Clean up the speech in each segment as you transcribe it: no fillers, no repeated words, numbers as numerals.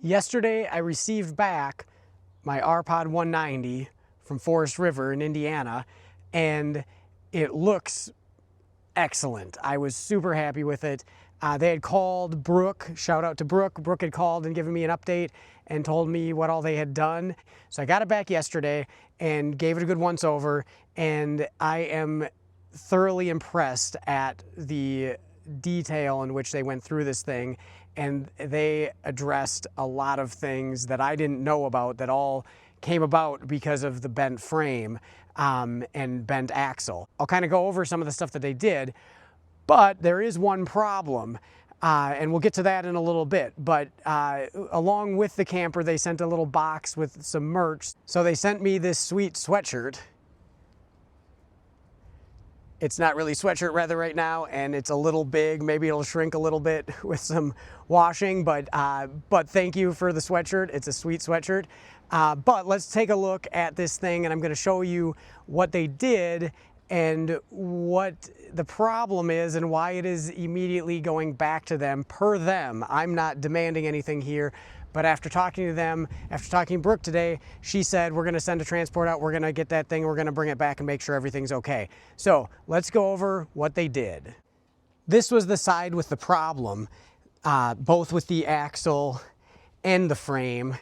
Yesterday, I received back my RPod 190 from Forest River in Indiana, and it looks excellent. I was super happy with it. They had called Brooke, shout out to Brooke. Brooke had called and given me an update and told me what all they had done. So I got it back yesterday and gave it a good once over, and I am thoroughly impressed at the detail in which they went through this thing, and they addressed a lot of things that I didn't know about that all came about because of the bent frame and bent axle. I'll kind of go over some of the stuff that they did, but there is one problem, and we'll get to that in a little bit. But along with the camper, they sent a little box with some merch. So they sent me this sweet sweatshirt. It's not really sweatshirt weather right now, and it's a little big. Maybe it'll shrink a little bit with some washing, but thank you for the sweatshirt. It's a sweet sweatshirt. But let's take a look at this thing, and I'm going to show you what they did and what the problem is and why it is immediately going back to them per them. I'm not demanding anything here, but after talking to them, after talking to Brooke today, she said, we're going to send a transport out, we're going to get that thing, we're going to bring it back and make sure everything's okay. So let's go over what they did. This was the side with the problem, both with the axle and the frame.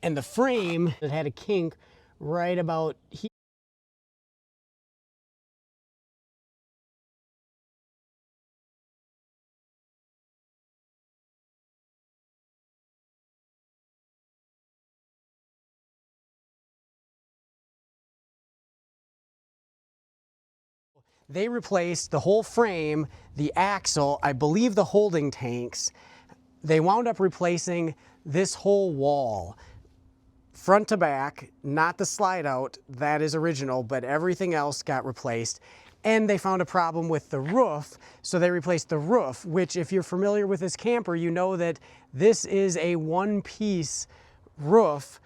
And the frame, it had a kink right about here. They replaced the whole frame, the axle, I believe the holding tanks. They wound up replacing this whole wall, front to back, not the slide out, that is original, but everything else got replaced. And they found a problem with the roof, so they replaced the roof, which if you're familiar with this camper, you know that this is a one-piece roof.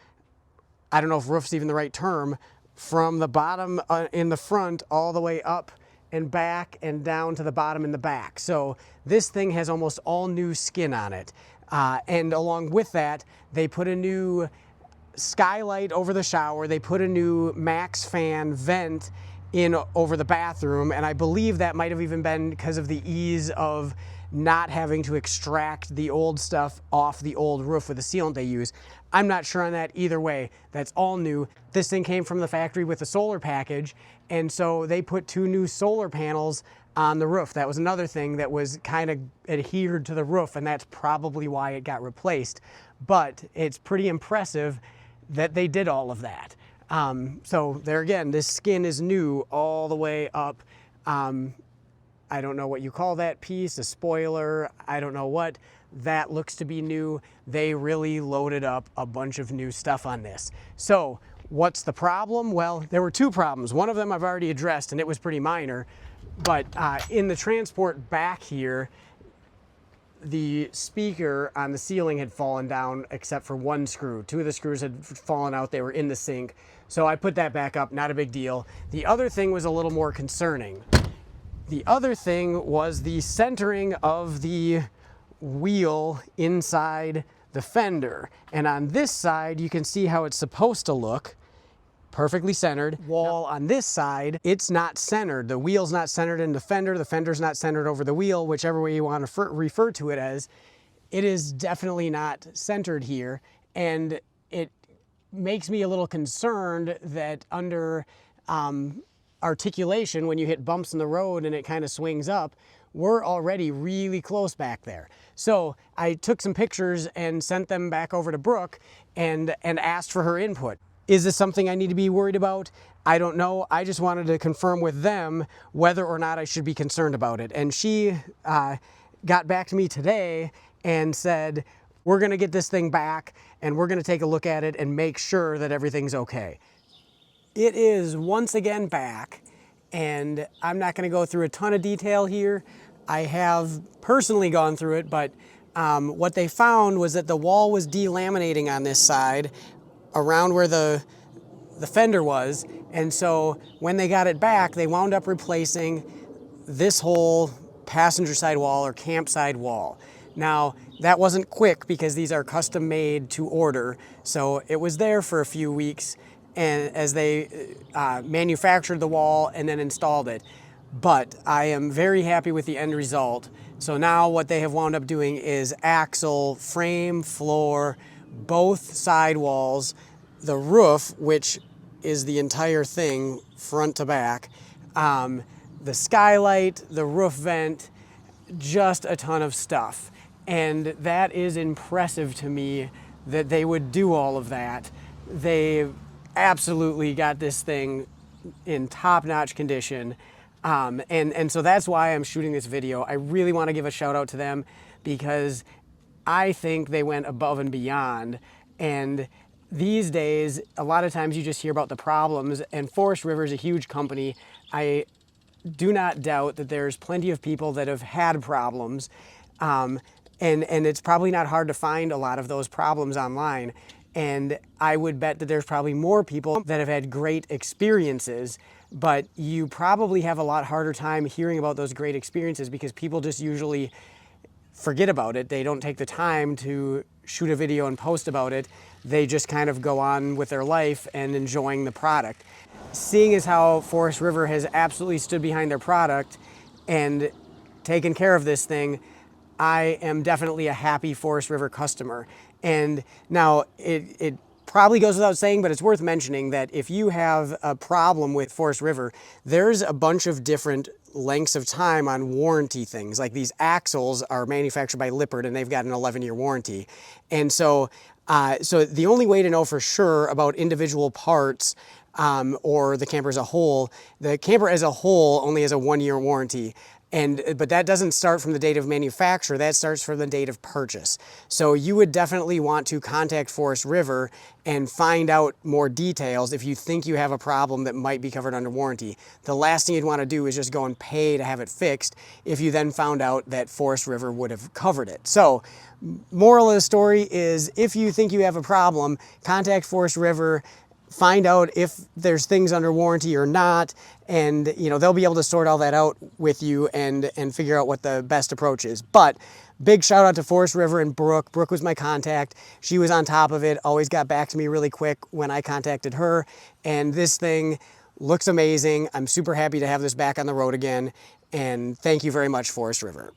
I don't know if roof's even the right term, from the bottom in the front all the way up and back and down to the bottom in the back. So this thing has almost all new skin on it. And along with that, they put a new skylight over the shower. They put a new max fan vent in over the bathroom. And I believe that might have even been because of the ease of not having to extract the old stuff off the old roof with the sealant they use. I'm not sure on that either way. That's all new. This thing came from the factory with a solar package, and so they put 2 new solar panels on the roof. That was another thing that was kind of adhered to the roof, and that's probably why it got replaced. But it's pretty impressive that they did all of that. So there again, this skin is new all the way up. I don't know what you call that piece, a spoiler, I don't know what. That looks to be new. They really loaded up a bunch of new stuff on this. So what's the problem? Well, there were 2 problems. One of them I've already addressed, and it was pretty minor. But in the transport back here, the speaker on the ceiling had fallen down except for 1 screw. 2 of the screws had fallen out. They were in the sink. So I put that back up, not a big deal. The other thing was a little more concerning. The other thing was the centering of the wheel inside the fender. And on this side, you can see how it's supposed to look. Perfectly centered. Wall on this side, it's not centered. The wheel's not centered in the fender's not centered over the wheel, whichever way you want to refer to it as. It is definitely not centered here. And it makes me a little concerned that under articulation, when you hit bumps in the road and it kind of swings up, we're already really close back there. So I took some pictures and sent them back over to Brooke and asked for her input. Is this something I need to be worried about? I don't know. I just wanted to confirm with them whether or not I should be concerned about it. And she got back to me today and said, we're gonna get this thing back and we're gonna take a look at it and make sure that everything's okay. It is once again back, and I'm not going to go through a ton of detail here. I have personally gone through it, but what they found was that the wall was delaminating on this side around where the fender was, and so when they got it back, they wound up replacing this whole passenger side wall or campside wall. Now, that wasn't quick because these are custom made to order, so it was there for a few weeks and as they manufactured the wall and then installed it. But I am very happy with the end result. So now what they have wound up doing is axle, frame, floor, both side walls, the roof, which is the entire thing front to back, the skylight, the roof vent, just a ton of stuff. And that is impressive to me that they would do all of that. They absolutely got this thing in top-notch condition. And so that's why I'm shooting this video. I really want to give a shout out to them because I think they went above and beyond. And these days, a lot of times you just hear about the problems, and Forest River is a huge company. I do not doubt that there's plenty of people that have had problems. And it's probably not hard to find a lot of those problems online. And I would bet that there's probably more people that have had great experiences, but you probably have a lot harder time hearing about those great experiences because people just usually forget about it. They don't take the time to shoot a video and post about it. They just kind of go on with their life and enjoying the product. Seeing as how Forest River has absolutely stood behind their product and taken care of this thing, I am definitely a happy Forest River customer. And now it probably goes without saying, but it's worth mentioning that if you have a problem with Forest River, there's a bunch of different lengths of time on warranty things. Like these axles are manufactured by Lippert and they've got an 11-year warranty. And so the only way to know for sure about individual parts or the camper as a whole, the camper as a whole only has a 1-year warranty. But that doesn't start from the date of manufacture, that starts from the date of purchase. So you would definitely want to contact Forest River and find out more details if you think you have a problem that might be covered under warranty. The last thing you'd want to do is just go and pay to have it fixed if you then found out that Forest River would have covered it. So moral of the story is if you think you have a problem, contact Forest River, find out if there's things under warranty or not, and they'll be able to sort all that out with you and figure out what the best approach is. But big shout out to Forest River and Brooke. Brooke was my contact. She was on top of it, always got back to me really quick when I contacted her, and this thing looks amazing. I'm super happy to have this back on the road again, and thank you very much, Forest River.